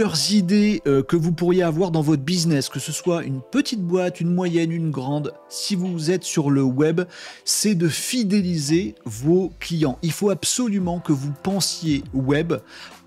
meilleures idées que vous pourriez avoir dans votre business, que ce soit une petite boîte, une moyenne, une grande, si vous êtes sur le web, c'est de fidéliser vos clients. Il faut absolument que vous pensiez web,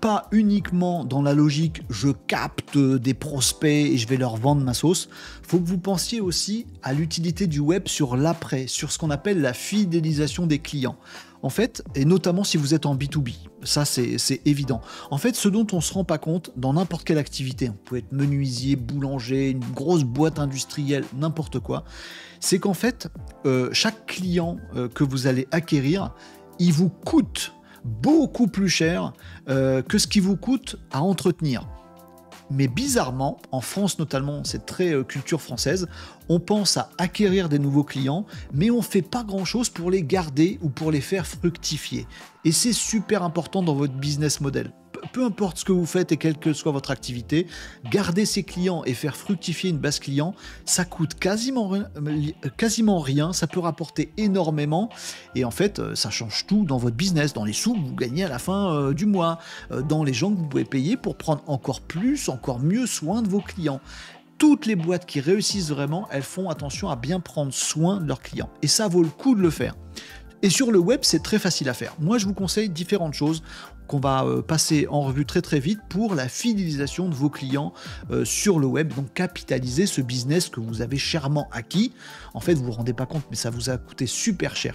pas uniquement dans la logique je capte des prospects et je vais leur vendre ma sauce. Il faut que vous pensiez aussi à l'utilité du web sur l'après, sur ce qu'on appelle la fidélisation des clients. En fait, et notamment si vous êtes en B2B, ça c'est évident. En fait, ce dont on ne se rend pas compte dans n'importe quelle activité, vous pouvez être menuisier, boulanger, une grosse boîte industrielle, n'importe quoi, c'est qu'en fait, chaque client que vous allez acquérir, il vous coûte beaucoup plus cher que ce qui vous coûte à entretenir. Mais bizarrement, en France notamment, c'est très culture française, on pense à acquérir des nouveaux clients, mais on ne fait pas grand-chose pour les garder ou pour les faire fructifier. Et c'est super important dans votre business model. Peu importe ce que vous faites et quelle que soit votre activité, garder ses clients et faire fructifier une base client, ça coûte quasiment rien, ça peut rapporter énormément et en fait, ça change tout dans votre business, dans les sous que vous gagnez à la fin du mois, dans les gens que vous pouvez payer pour prendre encore plus, encore mieux soin de vos clients. Toutes les boîtes qui réussissent vraiment, elles font attention à bien prendre soin de leurs clients et ça vaut le coup de le faire. Et sur le web, c'est très facile à faire. Moi, je vous conseille différentes choses qu'on va passer en revue très très vite pour la fidélisation de vos clients sur le web. Donc, capitaliser ce business que vous avez chèrement acquis. En fait, vous ne vous rendez pas compte, mais ça vous a coûté super cher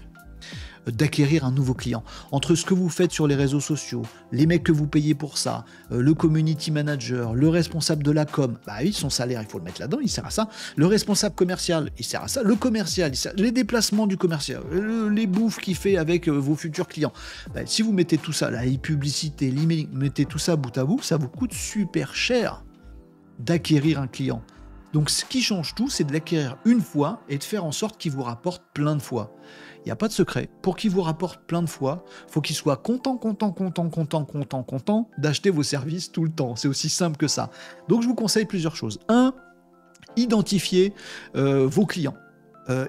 d'acquérir un nouveau client. Entre ce que vous faites sur les réseaux sociaux, les mecs que vous payez pour ça, le community manager, le responsable de la com, bah oui, son salaire, il faut le mettre là-dedans, il sert à ça. Le responsable commercial, il sert à ça. Le commercial, les déplacements du commercial, les bouffes qu'il fait avec vos futurs clients. Bah, si vous mettez tout ça, la publicité, l'emailing, mettez tout ça bout à bout, ça vous coûte super cher d'acquérir un client. Donc ce qui change tout, c'est de l'acquérir une fois et de faire en sorte qu'il vous rapporte plein de fois. Il n'y a pas de secret. Pour qu'il vous rapporte plein de fois, il faut qu'il soit content d'acheter vos services tout le temps. C'est aussi simple que ça. Donc je vous conseille plusieurs choses. 1. Identifiez vos clients.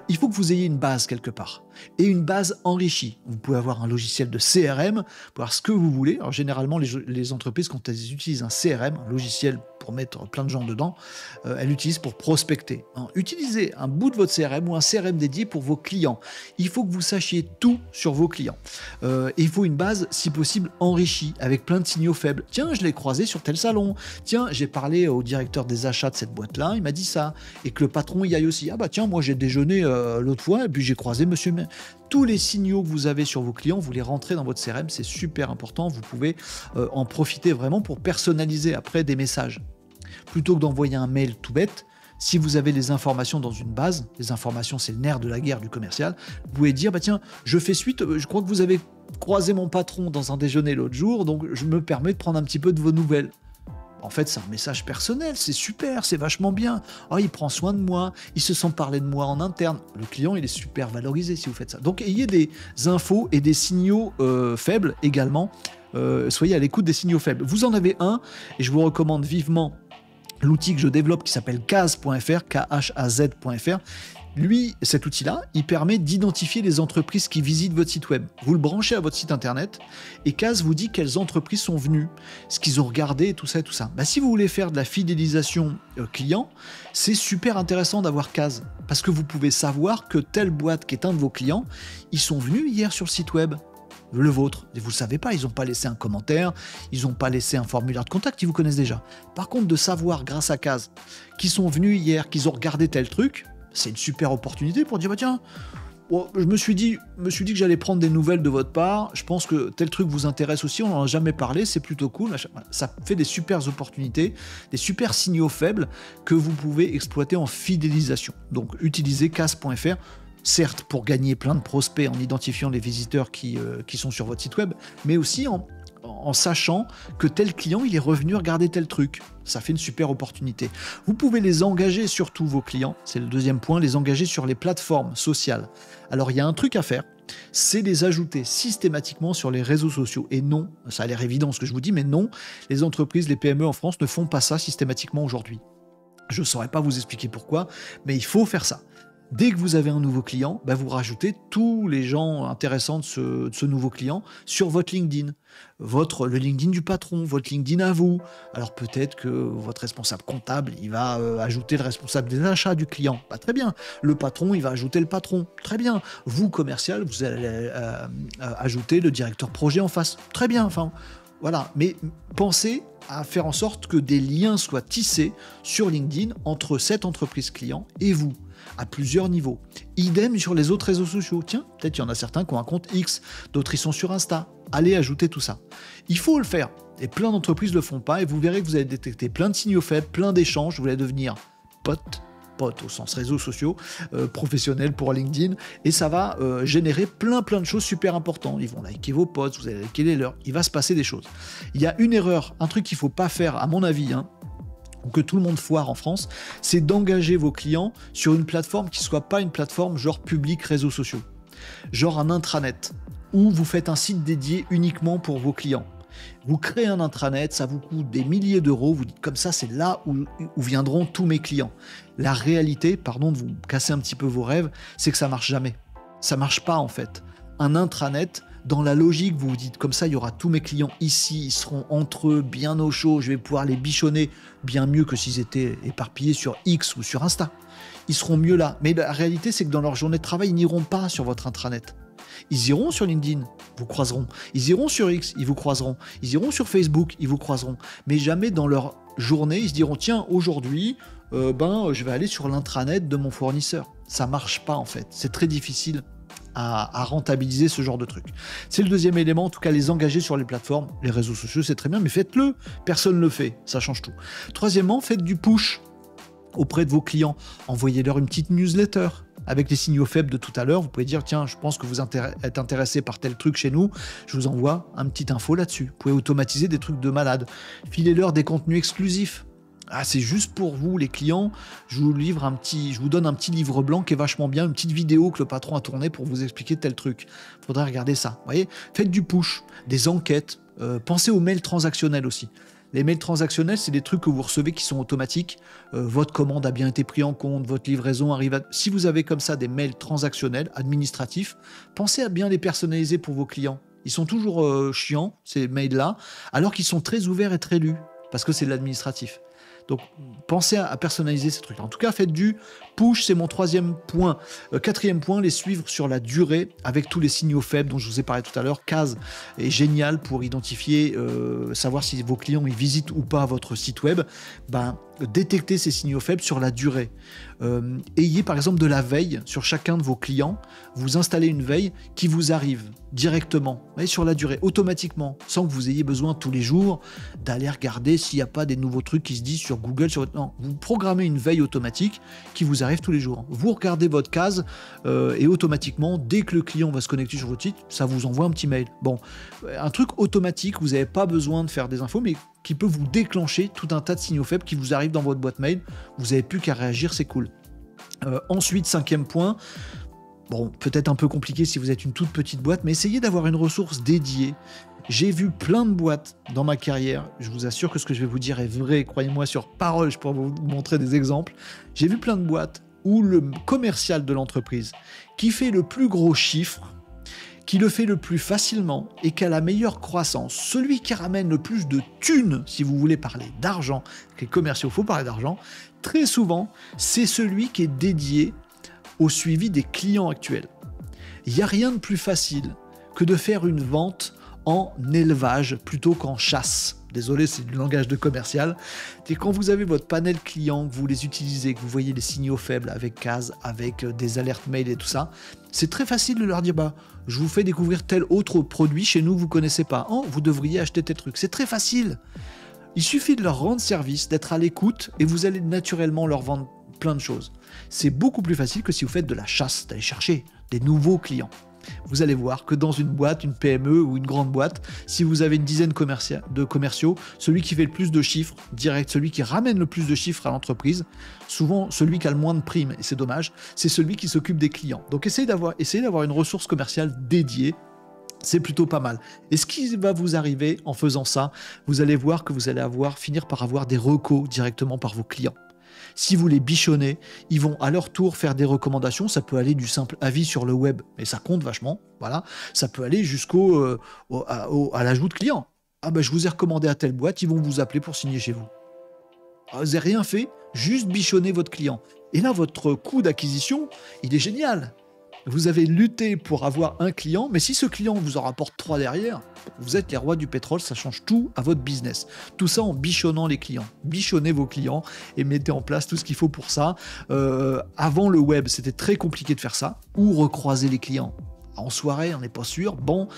Il faut que vous ayez une base quelque part, et une base enrichie. Vous pouvez avoir un logiciel de CRM pour voir ce que vous voulez. Alors généralement, les entreprises, quand elles utilisent un CRM, un logiciel pour mettre plein de gens dedans, elles l'utilisent pour prospecter. Utilisez un bout de votre CRM ou un CRM dédié pour vos clients. Il faut que vous sachiez tout sur vos clients. Et il faut une base, si possible, enrichie, avec plein de signaux faibles. Tiens, je l'ai croisé sur tel salon. Tiens, j'ai parlé au directeur des achats de cette boîte-là, il m'a dit ça. Et que le patron y aille aussi. Ah bah tiens, moi j'ai déjeuné l'autre fois, et puis j'ai croisé monsieur. Tous les signaux que vous avez sur vos clients, vous les rentrez dans votre CRM, c'est super important. Vous pouvez en profiter vraiment pour personnaliser après des messages. Plutôt que d'envoyer un mail tout bête, si vous avez les informations dans une base, les informations c'est le nerf de la guerre du commercial, vous pouvez dire, bah tiens, je fais suite, je crois que vous avez croisé mon patron dans un déjeuner l'autre jour, donc je me permets de prendre un petit peu de vos nouvelles. En fait, c'est un message personnel, c'est super, c'est vachement bien. Oh, il prend soin de moi, il se sent parler de moi en interne. Le client, il est super valorisé si vous faites ça. Donc, ayez des infos et des signaux faibles également. Soyez à l'écoute des signaux faibles. Vous en avez un, et je vous recommande vivement l'outil que je développe qui s'appelle Khaz.fr, Khaz.fr. Lui, cet outil-là, il permet d'identifier les entreprises qui visitent votre site web. Vous le branchez à votre site internet et Khaz vous dit quelles entreprises sont venues, ce qu'ils ont regardé et tout ça et tout ça. Bah, si vous voulez faire de la fidélisation client, c'est super intéressant d'avoir Khaz parce que vous pouvez savoir que telle boîte qui est un de vos clients, ils sont venus hier sur le site web. Le vôtre, et vous ne le savez pas, ils n'ont pas laissé un commentaire, ils n'ont pas laissé un formulaire de contact, ils vous connaissent déjà. Par contre, de savoir grâce à Khaz qu'ils sont venus hier, qu'ils ont regardé tel truc, c'est une super opportunité pour dire bah tiens, je me suis dit que j'allais prendre des nouvelles de votre part, je pense que tel truc vous intéresse aussi, on n'en a jamais parlé, c'est plutôt cool. Ça fait des super opportunités, des super signaux faibles que vous pouvez exploiter en fidélisation. Donc utilisez Khaz.fr. Certes, pour gagner plein de prospects en identifiant les visiteurs qui sont sur votre site web, mais aussi en sachant que tel client, il est revenu regarder tel truc. Ça fait une super opportunité. Vous pouvez les engager, surtout vos clients, c'est le deuxième point, les engager sur les plateformes sociales. Alors, il y a un truc à faire, c'est les ajouter systématiquement sur les réseaux sociaux. Et non, ça a l'air évident ce que je vous dis, mais non, les entreprises, les PME en France ne font pas ça systématiquement aujourd'hui. Je ne saurais pas vous expliquer pourquoi, mais il faut faire ça. Dès que vous avez un nouveau client, vous rajoutez tous les gens intéressants de ce nouveau client sur votre LinkedIn. Le LinkedIn du patron, votre LinkedIn à vous. Alors peut-être que votre responsable comptable, il va ajouter le responsable des achats du client. Très bien. Le patron, il va ajouter le patron. Très bien. Vous, commercial, vous allez ajouter le directeur projet en face. Très bien. Enfin, voilà. Mais pensez à faire en sorte que des liens soient tissés sur LinkedIn entre cette entreprise client et vous, à plusieurs niveaux. Idem sur les autres réseaux sociaux. Tiens, peut-être il y en a certains qui ont un compte X, d'autres ils sont sur Insta. Allez ajouter tout ça. Il faut le faire. Et plein d'entreprises ne le font pas et vous verrez que vous allez détecter plein de signaux faibles, plein d'échanges, vous allez devenir pote au sens réseaux sociaux, professionnels pour LinkedIn, et ça va générer plein de choses super importantes. Ils vont liker vos posts, vous allez liker les leurs, il va se passer des choses. Il y a une erreur, un truc qu'il ne faut pas faire à mon avis, que tout le monde foire en France, c'est d'engager vos clients sur une plateforme qui ne soit pas une plateforme genre public réseaux sociaux, genre un intranet, où vous faites un site dédié uniquement pour vos clients. Vous créez un intranet, ça vous coûte des milliers d'euros, vous dites comme ça, c'est là où viendront tous mes clients. La réalité, pardon de vous casser un petit peu vos rêves, c'est que ça marche jamais. Ça marche pas en fait. Un intranet, dans la logique, vous vous dites comme ça, il y aura tous mes clients ici, ils seront entre eux, bien au chaud, je vais pouvoir les bichonner bien mieux que s'ils étaient éparpillés sur X ou sur Insta. Ils seront mieux là. Mais la réalité, c'est que dans leur journée de travail, ils n'iront pas sur votre intranet. Ils iront sur LinkedIn, vous croiseront. Ils iront sur X, ils vous croiseront. Ils iront sur Facebook, ils vous croiseront. Mais jamais dans leur journée, ils se diront tiens, aujourd'hui, je vais aller sur l'intranet de mon fournisseur. Ça marche pas en fait. C'est très difficile à rentabiliser ce genre de truc. C'est le deuxième élément, en tout cas les engager sur les plateformes. Les réseaux sociaux, c'est très bien, mais faites-le. Personne ne le fait, ça change tout. Troisièmement, faites du push auprès de vos clients. Envoyez-leur une petite newsletter. Avec les signaux faibles de tout à l'heure, vous pouvez dire tiens, je pense que vous êtes intéressé par tel truc chez nous, je vous envoie un petit info là-dessus. Vous pouvez automatiser des trucs de malade. Filez-leur des contenus exclusifs. Ah, c'est juste pour vous, les clients. Je vous donne un petit livre blanc qui est vachement bien, une petite vidéo que le patron a tournée pour vous expliquer tel truc. Il faudrait regarder ça. Vous voyez, faites du push, des enquêtes. Pensez aux mails transactionnels aussi. Les mails transactionnels, c'est des trucs que vous recevez qui sont automatiques. Votre commande a bien été prise en compte, votre livraison arrive à... Si vous avez comme ça des mails transactionnels, administratifs, pensez à bien les personnaliser pour vos clients. Ils sont toujours chiants, ces mails-là, alors qu'ils sont très ouverts et très lus, parce que c'est de l'administratif. Donc, pensez à personnaliser ces trucs. En tout cas, faites du push, c'est mon troisième point. Quatrième point, les suivre sur la durée avec tous les signaux faibles dont je vous ai parlé tout à l'heure. Kaz est génial pour identifier, savoir si vos clients ils visitent ou pas votre site web. Détectez ces signaux faibles sur la durée. Ayez par exemple de la veille sur chacun de vos clients. Vous installez une veille qui vous arrive directement, sur la durée, automatiquement, sans que vous ayez besoin tous les jours d'aller regarder s'il n'y a pas des nouveaux trucs qui se disent sur Google. Non, vous programmez une veille automatique qui vous arrive tous les jours. Vous regardez votre case et automatiquement, dès que le client va se connecter sur votre site, ça vous envoie un petit mail. Bon, un truc automatique, vous n'avez pas besoin de faire des infos, mais qui peut vous déclencher tout un tas de signaux faibles qui vous arrivent dans votre boîte mail. Vous n'avez plus qu'à réagir, c'est cool. Ensuite, cinquième point, bon, peut-être un peu compliqué si vous êtes une toute petite boîte, mais essayez d'avoir une ressource dédiée. J'ai vu plein de boîtes dans ma carrière, je vous assure que ce que je vais vous dire est vrai, croyez-moi sur parole, je pourrais vous montrer des exemples. J'ai vu plein de boîtes où le commercial de l'entreprise, qui fait le plus gros chiffre, qui le fait le plus facilement et qui a la meilleure croissance, celui qui ramène le plus de thunes, si vous voulez parler d'argent, les commerciaux, il faut parler d'argent, très souvent, c'est celui qui est dédié au suivi des clients actuels. Il n'y a rien de plus facile que de faire une vente en élevage plutôt qu'en chasse. Désolé, c'est du langage de commercial. Et quand vous avez votre panel client, que vous les utilisez, que vous voyez les signaux faibles avec Kaz, avec des alertes mail et tout ça, c'est très facile de leur dire je vous fais découvrir tel autre produit chez nous, vous ne connaissez pas. Oh, vous devriez acheter tel truc. C'est très facile. Il suffit de leur rendre service, d'être à l'écoute et vous allez naturellement leur vendre plein de choses. C'est beaucoup plus facile que si vous faites de la chasse, d'aller chercher des nouveaux clients. Vous allez voir que dans une boîte, une PME ou une grande boîte, si vous avez une dizaine de commerciaux, celui qui fait le plus de chiffres, direct, celui qui ramène le plus de chiffres à l'entreprise, souvent celui qui a le moins de primes, et c'est dommage, c'est celui qui s'occupe des clients. Donc essayez d'avoir une ressource commerciale dédiée, c'est plutôt pas mal. Et ce qui va vous arriver en faisant ça, vous allez voir que vous allez finir par avoir des recos directement par vos clients. Si vous les bichonnez, ils vont à leur tour faire des recommandations. Ça peut aller du simple avis sur le web, mais ça compte vachement. Voilà. Ça peut aller à l'ajout de clients. Ah ben, je vous ai recommandé à telle boîte, ils vont vous appeler pour signer chez vous. Vous n'avez rien fait, juste bichonner votre client. Et là, votre coût d'acquisition, il est génial. Vous avez lutté pour avoir un client, mais si ce client vous en rapporte 3 derrière, vous êtes les rois du pétrole, ça change tout à votre business. Tout ça en bichonnant les clients. Bichonnez vos clients et mettez en place tout ce qu'il faut pour ça. Avant le web, c'était très compliqué de faire ça, ou recroiser les clients. En soirée, on n'est pas sûr. Bon,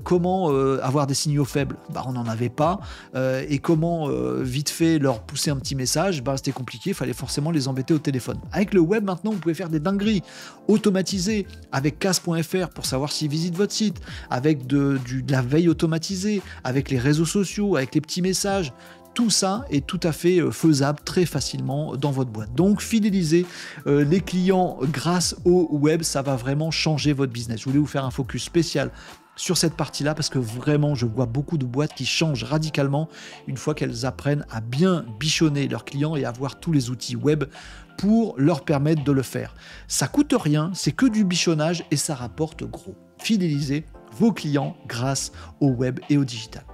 comment avoir des signaux faibles ? On n'en avait pas. Et comment vite fait leur pousser un petit message ? C'était compliqué, il fallait forcément les embêter au téléphone. Avec le web, maintenant, vous pouvez faire des dingueries automatisées avec casse.fr pour savoir s'ils visitent votre site, avec de la veille automatisée, avec les réseaux sociaux, avec les petits messages. Tout ça est tout à fait faisable très facilement dans votre boîte. Donc, fidéliser les clients grâce au web, ça va vraiment changer votre business. Je voulais vous faire un focus spécial sur cette partie-là parce que vraiment, je vois beaucoup de boîtes qui changent radicalement une fois qu'elles apprennent à bien bichonner leurs clients et avoir tous les outils web pour leur permettre de le faire. Ça coûte rien, c'est que du bichonnage et ça rapporte gros. Fidélisez vos clients grâce au web et au digital.